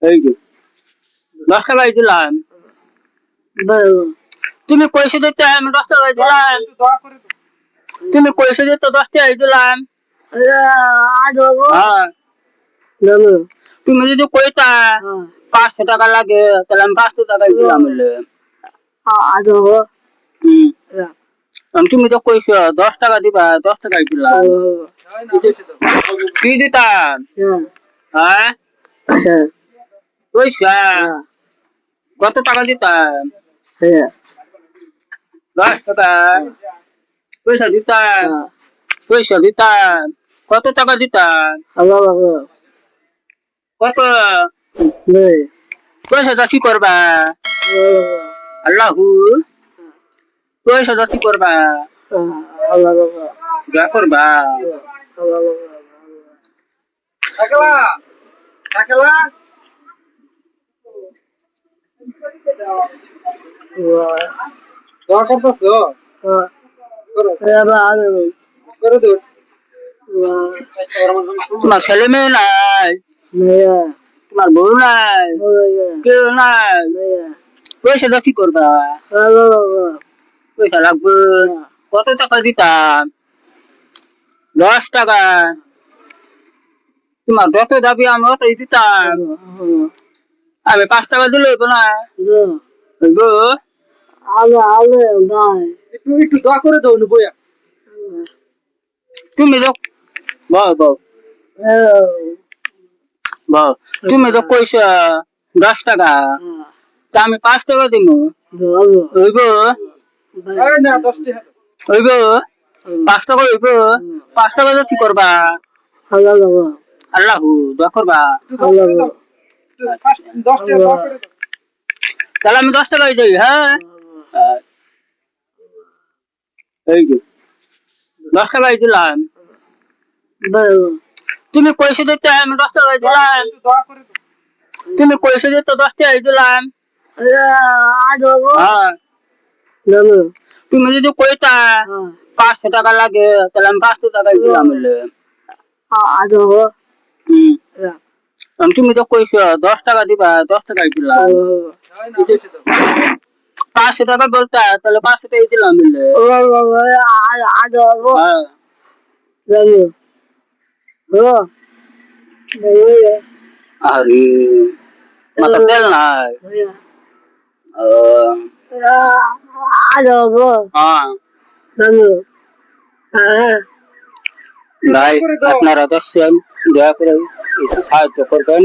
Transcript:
এই যে 10 টাকাই দিলাম। তুমি কইছো দিতে আমি 10 টাকাই দিলাম। তুমি কইছো দিতে 10 টাকাই দিলাম। হ্যাঁ তুমি যদি কইতা 500 টাকা লাগে তাহলে আমি 500 টাকাই দিলাম বলে। তুমি তো কইছো 10 টাকা দিবা 10 টাকাই দিলাম। কি দিতাম? হ্যাঁ পয়সা কত টাকা দিতাম? 10 টাকা পয়সা দিতাম। পয়সা দিতাম কত টাকা দিতাম? কত পয়সা কি করবা? আল্লাহু পয়সা কি করবা? যা করবা টাকলা টাকলা দোয়া করতেছো? করো তো। তোমার ছেলে মেয়ে নাই? তোমার বউ নাই? কেউ নাই? পয়সা কি করবা? পয়সা লাগবে কত টাকা দিতাম? 10 টাকা। তোমার যত দাবি আমি অতই দিতাম। আমি 5 টাকা দিলে হইব না? হইব? একটু একটু দোয়া করে দাও না বইয়া। তুমি তো বল বল বল তুমি তো কইছো 10 টাকা তা আমি 5 টাকা দিব। হইব? না 10 টাকা হইব? 5 টাকা হইব? 5 টাকা কি করবা? আল্লাহু দোয়া করবা। 10 টাকা দোয়া করে দাও। তাহলে আমি 10 টাকাই দেই। হ্যাঁ এই যে 10 টাকাই দিলাম। তুমি কইছো দিতে আমি 10 টাকাই দিলাম। তুমি কইছো দিতে 10 টাকাই দিলাম। হ্যাঁ তুমি যদি কইতা 500 টাকা লাগে তাহলে আমি 500 টাকাই দিলাম বলে। তুমি তো কইছো 10 টাকা দিবা 10 টাকাই দিলাম। 500 টাকা বলতা তাহলে 500 টাকাই দিলাম বলে। আরে মাথা তেল নাই। ভাই আপনারা দেখছেন দয়া করে একটু সাহায্য করবেন।